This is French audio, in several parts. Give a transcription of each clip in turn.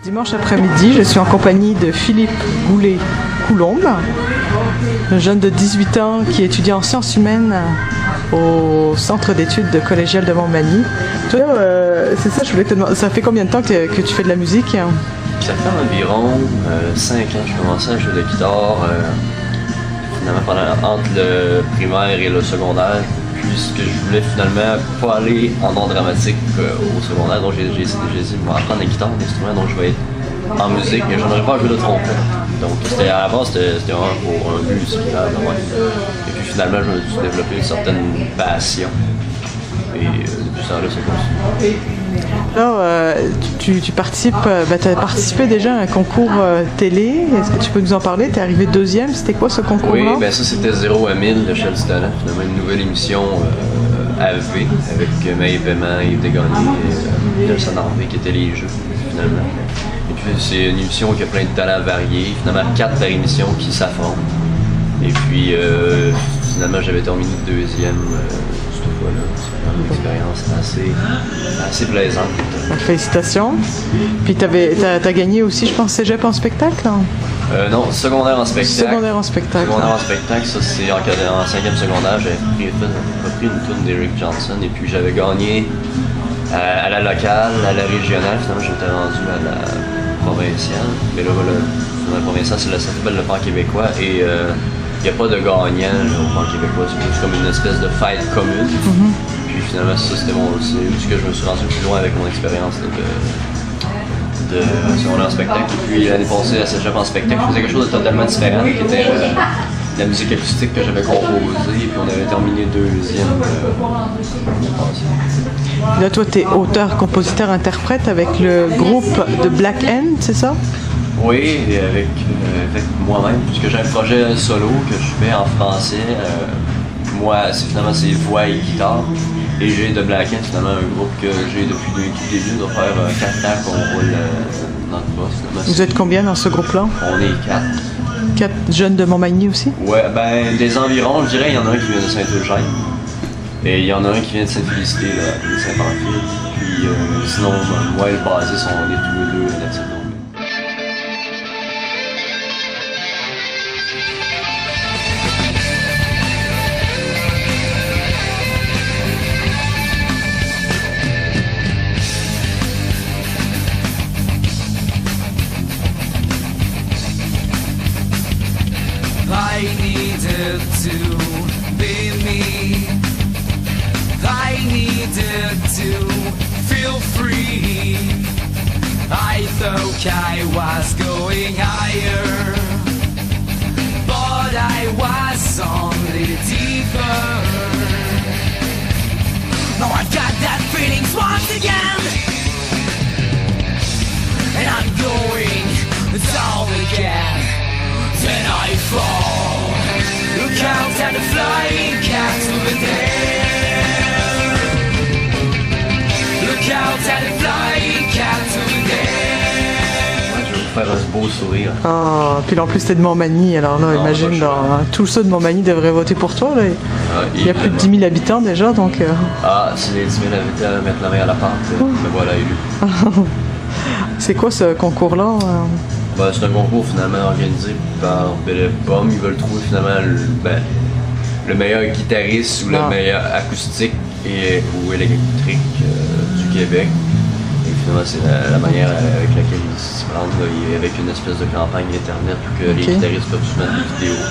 Dimanche après-midi, je suis en compagnie de Philippe Goulet-Coulombe, un jeune de 18 ans qui étudie en sciences humaines au centre d'études collégial de Montmagny. Toi, c'est ça, je voulais te demander, ça fait combien de temps que tu fais de la musique? Ça fait environ 5 ans que je commençais à jouer de guitare, finalement entre le primaire et le secondaire, puisque je voulais finalement pas aller en art dramatique au secondaire, donc j'ai essayé de m'apprendre la guitare, l'instrument, donc je vais être en musique, mais j'aimerais pas jouer de trompette. Donc à la base, c'était vraiment pour un but musical. Et puis finalement, je me suis développé une certaine passion. Et depuis ça, là, ça continue. Là, tu participes, tu as participé déjà à un concours télé. Est-ce que tu peux nous en parler? Tu es arrivé deuxième. C'était quoi ce concours-là? Oui, ça c'était 0 à 1000 de Chef du Talent. Finalement, une nouvelle émission AV avec Maï Paiement, Yves Desgagnés et Nelson Harvey qui étaient les jeux, finalement. Et puis c'est une émission qui a plein de talents variés. Finalement, 4 par émission qui s'affrontent. Et puis finalement, j'avais terminé deuxième. Voilà, c'est une expérience assez plaisante. Félicitations. Puis t'as gagné aussi, je pense, Cégep en spectacle? Non, secondaire en spectacle. Secondaire en spectacle. Secondaire en spectacle, ça c'est en 5e secondaire, j'avais repris une tourne d'Eric Johnson et puis j'avais gagné à la locale, à la régionale, finalement j'étais rendu à la provinciale. Mais là, voilà, la provinciale, ça s'appelle le Pan québécois et il n'y a pas de gagnant au Pan québécois, c'est juste comme une espèce de fête commune. Puis finalement, ça c'était ce que je me suis rendu plus loin avec mon expérience de secondaire en spectacle. Et puis l'année passée à Cégep en spectacle, je faisais quelque chose de totalement différent, qui était de la musique acoustique que j'avais composée. Et puis on avait terminé deuxième. Là, toi, tu es auteur, compositeur, interprète avec le groupe de Black End, c'est ça? Oui, et avec moi-même, puisque j'ai un projet solo que je fais en français. Moi, finalement, c'est voix et guitare. Et j'ai de Black End, finalement, un groupe que j'ai depuis le début. On doit faire 4 ans qu'on roule notre boss. Vous êtes combien dans ce groupe-là? On est 4. 4 jeunes de Montmagny aussi? Ouais, des environs, je dirais, il y en a un qui vient de Saint-Eugène. Et il y en a un qui vient de Sainte-Félicité, de Saint-Pamphile. Puis sinon, moi et le bassiste, on est tous les deux là-dessus. I needed to be me. I needed to feel free. I thought I was going higher, but I was only deeper. Now I've got that feeling once again, and I'm going down again. Then I fall. Look out at the flying cats over there. Look out at the flying cats over there. Je vais vous faire un beau sourire. Ah, puis en plus t'es de Montmagny, alors là, imagine, tous ceux de Montmagny devraient voter pour toi. Là. Il y a plus de 10 000 habitants déjà, donc... Si les 10 000 habitants mettent la main à la pâte, me voilà élu. C'est quoi ce concours-là? C'est un concours finalement organisé par Belle-Pomme. Ils veulent trouver finalement le meilleur guitariste ou le meilleur acoustique ou électrique du Québec. Et finalement, c'est la manière avec laquelle ils s'y prennent, avec une espèce de campagne internet où que les guitaristes peuvent soumettre des vidéos,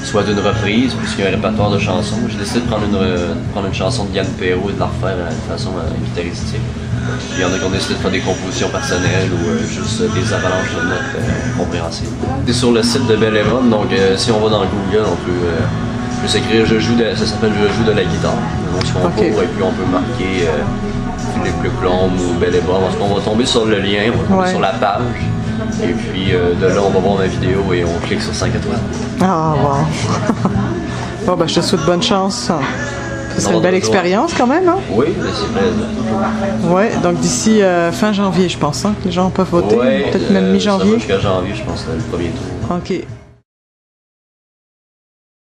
soit d'une reprise, puisqu'il y a un répertoire de chansons. J'ai décidé de prendre une chanson de Yann Perrault et de la refaire de façon guitaristique. Il y en a qui ont décidé de faire des compositions personnelles ou juste des avalanches de notes compréhensibles. C'est sur le site de Belle Pomme, donc si on va dans Google, on peut s'écrire ça s'appelle Je joue de la guitare. Donc sur concours, et puis on peut marquer Philippe Leclombe ou Belle Pomme. Parce qu'on va tomber sur le lien, on va tomber sur la page. Et puis de là, on va voir ma vidéo et on clique sur 5 étoiles. Ah, wow! Bon, je te souhaite bonne chance. C'est une belle expérience quand même, hein? Oui, c'est plaisant. Ouais, donc d'ici fin janvier, je pense, hein, que les gens peuvent voter. Peut-être même mi-janvier. Jusqu'à janvier, je pense, le premier tour. OK.